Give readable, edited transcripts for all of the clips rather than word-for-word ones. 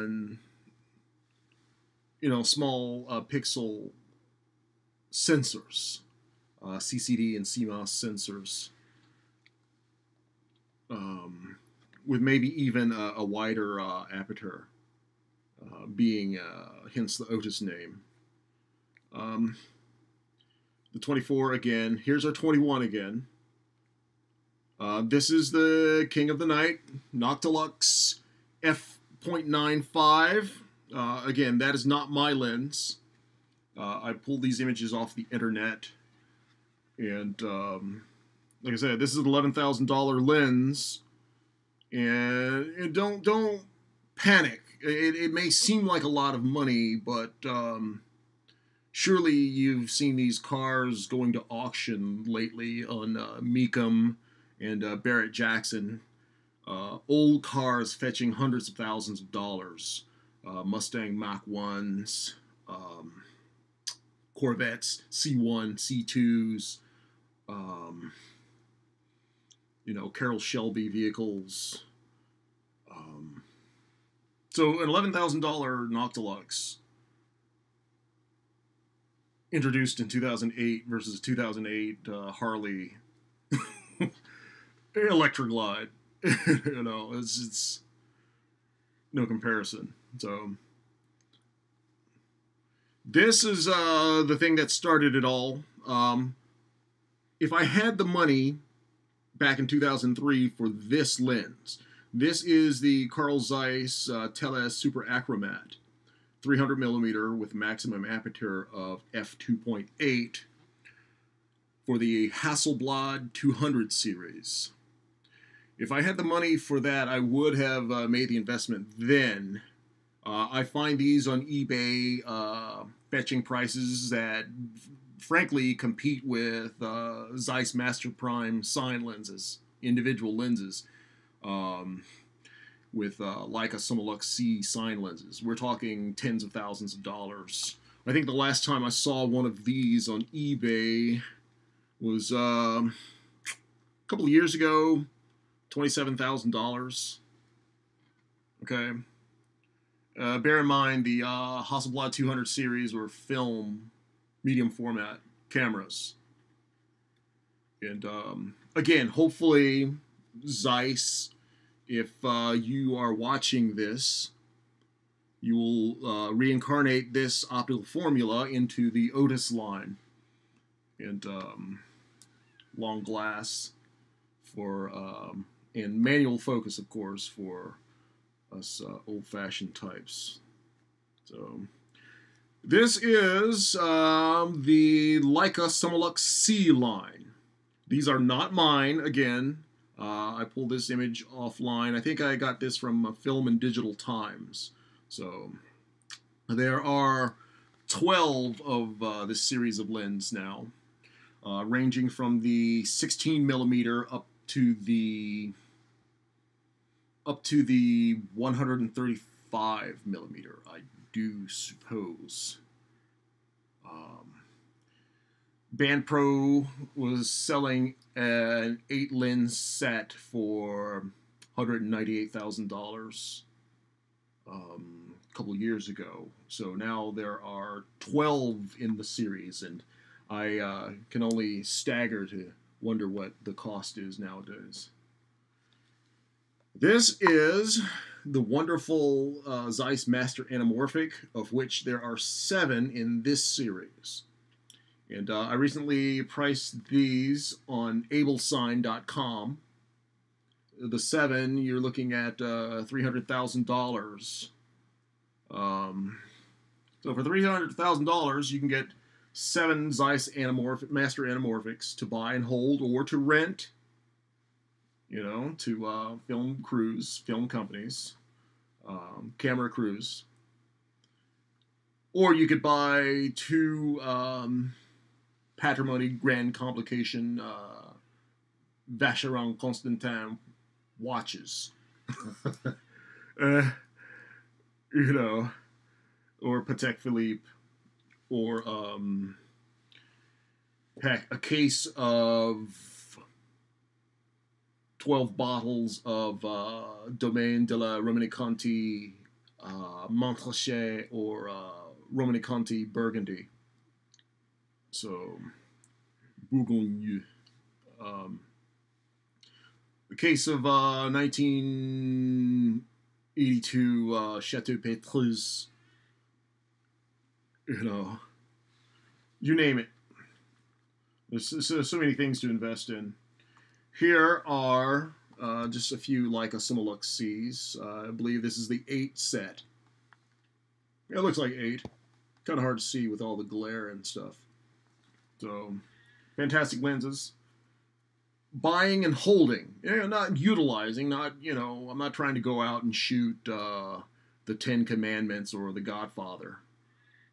on, you know, small pixel sensors, CCD and CMOS sensors, with maybe even a wider aperture, being hence the OTUS name. The 24 again. Here's our 21 again. This is the king of the night, Noctilux f.95. Again, that is not my lens. I pulled these images off the internet, and like I said, this is an $11,000 lens, and don't panic. It may seem like a lot of money, but surely you've seen these cars going to auction lately on Mecum and Barrett Jackson. Old cars fetching hundreds of thousands of dollars. Mustang Mach 1s, Corvettes, C1, C2s, you know, Carroll Shelby vehicles. So an $11,000 Noctilux introduced in 2008 versus 2008 Harley Electroglide. You know, it's no comparison. So this is the thing that started it all. If I had the money back in 2003 for this lens, this is the Carl Zeiss Tele Super Achromat, 300 millimeter with maximum aperture of f2.8 for the Hasselblad 200 series. If I had the money for that, I would have made the investment then. I find these on eBay fetching prices that frankly compete with Zeiss Master Prime sign lenses, individual lenses, with Leica Summilux C sign lenses. We're talking tens of thousands of dollars. I think the last time I saw one of these on eBay was a couple of years ago, $27,000. Okay. Bear in mind the Hasselblad 200 series were film, medium format cameras. And again, hopefully Zeiss, if you are watching this, you will reincarnate this optical formula into the OTUS line. And long glass for, and manual focus, of course, for us old-fashioned types. So this is the Leica Summilux C line. These are not mine. Again, I pulled this image offline. I think I got this from Film and Digital Times. So there are 12 of this series of lens now, ranging from the 16 millimeter up to the 135 millimeter, I do suppose. Band Pro was selling an 8 lens set for $198,000 a couple years ago. So now there are 12 in the series, and I can only stagger to wonder what the cost is nowadays. This is the wonderful Zeiss Master Anamorphic, of which there are 7 in this series. And I recently priced these on ablesign.com. The 7, you're looking at $300,000. So for $300,000, you can get 7 Zeiss Master Anamorphics to buy and hold, or to rent, you know, to film crews, film companies, camera crews. Or you could buy 2 Patrimony Grand Complication Vacheron Constantin watches. You know, or Patek Philippe, or a case of 12 bottles of Domaine de la Romanée-Conti Montrachet or Romanée-Conti Burgundy. So, Bourgogne. The case of 1982 Chateau Petrus, you name it. There's so many things to invest in. Here are just a few Leica Similux Cs. I believe this is the 8 set. It looks like 8. Kind of hard to see with all the glare and stuff. So, fantastic lenses. Buying and holding, not utilizing, I'm not trying to go out and shoot the 10 Commandments or the Godfather.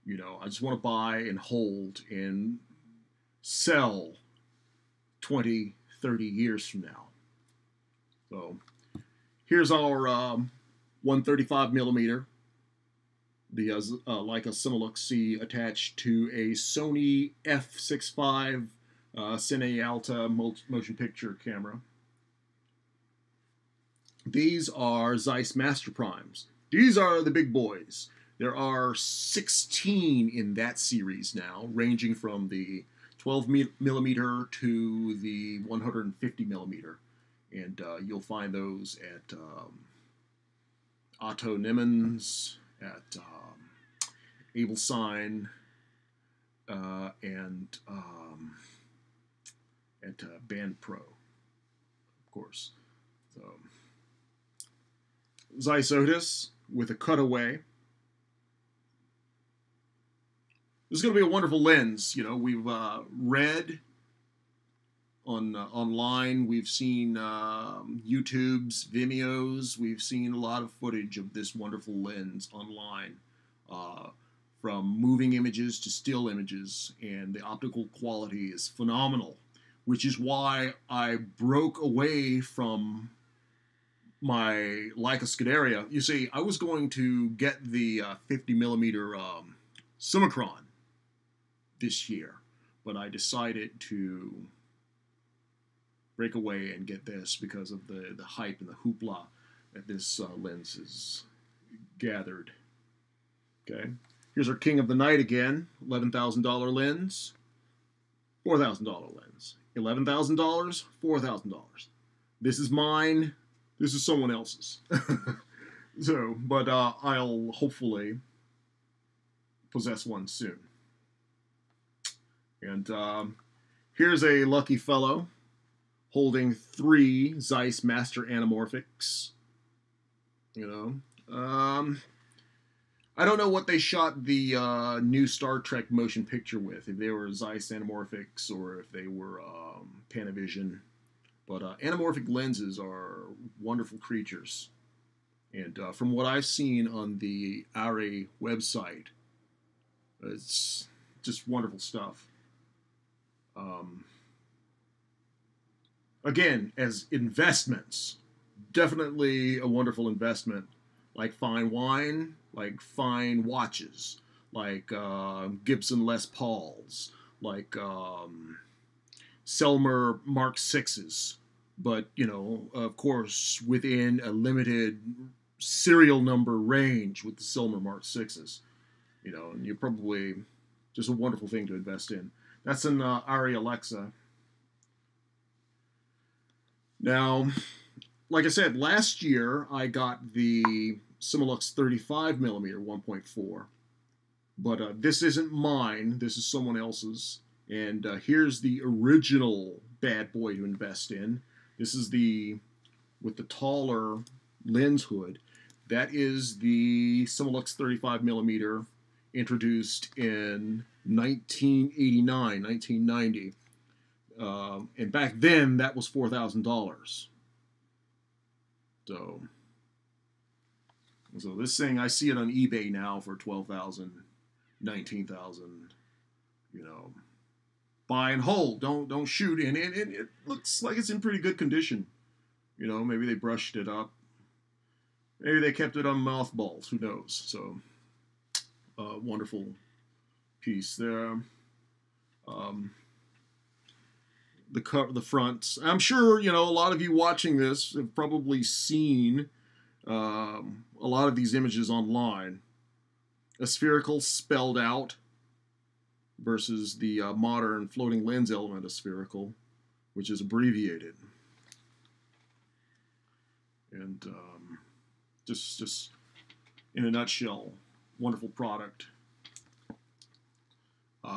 I just want to buy and hold and sell 20, 30 years from now. So here's our 135 millimeter, the Leica Similux C attached to a Sony f6.5 Cine Alta motion picture camera. These are Zeiss Master Primes. These are the big boys. There are 16 in that series now, ranging from the 12 millimeter to the 150 millimeter. And you'll find those at Otto Niemann's, at Abelsign, and at Band Pro, of course. So, Zeiss OTUS with a cutaway. This is going to be a wonderful lens. We've read online, we've seen YouTube's, Vimeo's, we've seen a lot of footage of this wonderful lens online, from moving images to still images, and the optical quality is phenomenal, which is why I broke away from my Leica Scuderia. You see, I was going to get the 50 millimeter Summicron this year, but I decided to break away and get this because of the hype and the hoopla that this lens has gathered. Okay, here's our King of the Night again, $11,000 lens, $4,000 lens, $11,000, $4,000. This is mine. This is someone else's. So, but I'll hopefully possess one soon. And here's a lucky fellow holding 3 Zeiss Master Anamorphics. I don't know what they shot the new Star Trek motion picture with, if they were Zeiss Anamorphics or if they were Panavision. But anamorphic lenses are wonderful creatures. And from what I've seen on the Arri website, it's just wonderful stuff. Again, as investments, definitely a wonderful investment. Like fine wine, like fine watches, like Gibson Les Pauls, like Selmer Mark VIs. But, of course, within a limited serial number range with the Selmer Mark VIs. And you're probably just a wonderful thing to invest in. That's an Arri Alexa. Now, like I said, last year I got the Similux 35 millimeter 1.4, but this isn't mine. This is someone else's. And here's the original bad boy to invest in. This is with the taller lens hood. That is the Similux 35 millimeter introduced in 1989, 1990. And back then, that was $4,000. So this thing, I see it on eBay now for $12,000, $19,000. Buy and hold. Don't shoot. And it looks like it's in pretty good condition. Maybe they brushed it up. Maybe they kept it on mothballs. Who knows? So, wonderful piece there. The front. I'm sure, a lot of you watching this have probably seen a lot of these images online. Aspherical spelled out versus the modern floating lens element aspherical, which is abbreviated. And just in a nutshell, wonderful product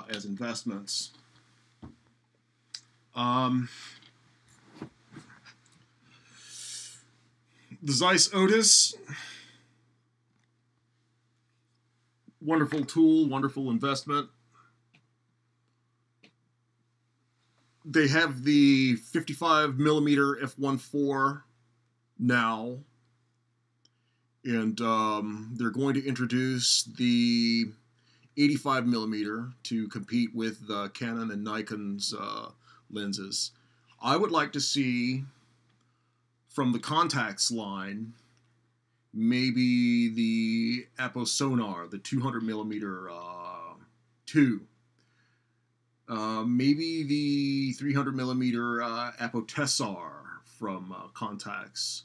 as investments. The Zeiss OTUS, wonderful tool, wonderful investment. They have the 55mm f1.4 now, and they're going to introduce the 85mm to compete with Canon and Nikon's lenses. I would like to see from the Contax line maybe the Aposonar, the 200mm 2. Maybe the 300mm Apotessar from Contax.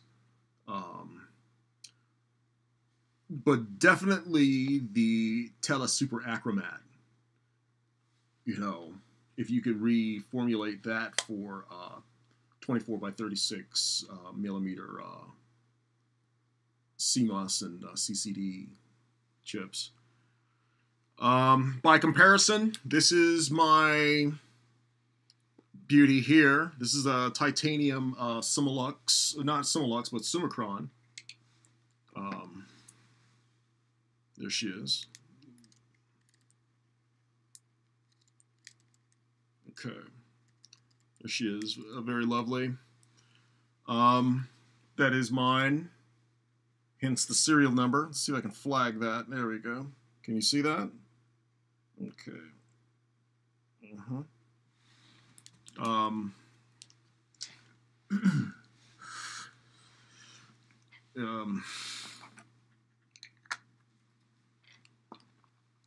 But definitely the Tele Super Achromat. You know, if you could reformulate that for 24 by 36 millimeter CMOS and CCD chips. By comparison, this is my beauty here. This is a titanium Similux, not Similux, but Summicron. There she is. Okay. There she is. Very lovely. That is mine. Hence the serial number. Let's see if I can flag that. There we go. Can you see that? Okay.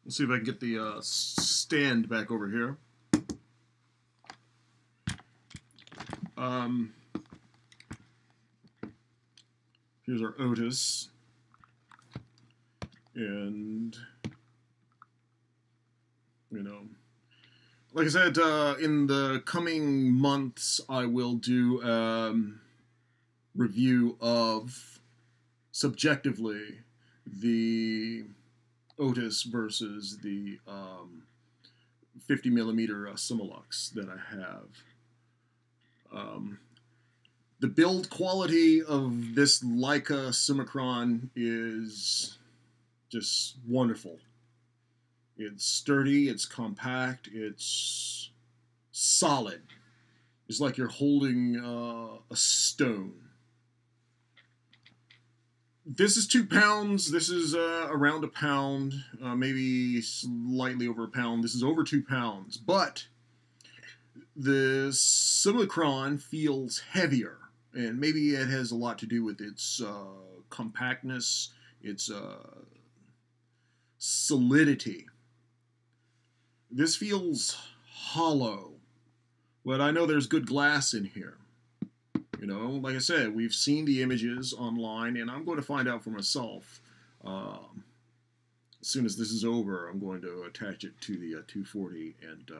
Let's see if I can get the stand back over here. Here's our OTUS. And, you know, like I said, in the coming months, I will do review of, subjectively, the OTUS versus the 50mm Similux that I have. The build quality of this Leica Summicron is just wonderful. It's sturdy, it's compact, it's solid. It's like you're holding a stone. This is 2 pounds. This is around a pound, maybe slightly over a pound. This is over 2 pounds, but the Summicron feels heavier, and maybe it has a lot to do with its compactness, its solidity. This feels hollow, but I know there's good glass in here. You know, like I said, we've seen the images online, and I'm going to find out for myself. As soon as this is over, I'm going to attach it to the 240 and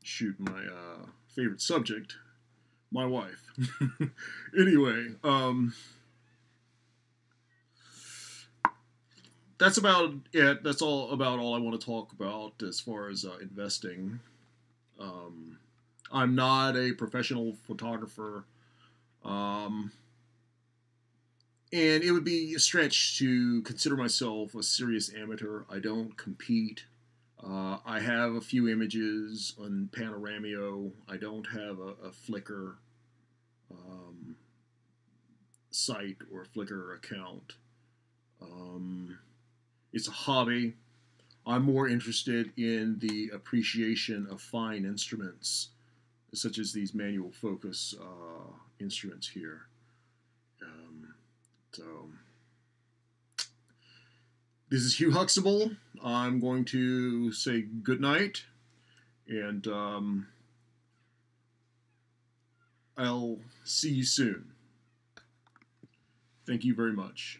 shoot my favorite subject, my wife. Anyway, that's about it. That's about all I want to talk about as far as investing. I'm not a professional photographer. And it would be a stretch to consider myself a serious amateur. I don't compete. I have a few images on Panoramio. I don't have a Flickr site or Flickr account. It's a hobby. I'm more interested in the appreciation of fine instruments, such as these manual focus instruments here. So this is Hugh Huxtable. I'm going to say good night, and I'll see you soon. Thank you very much.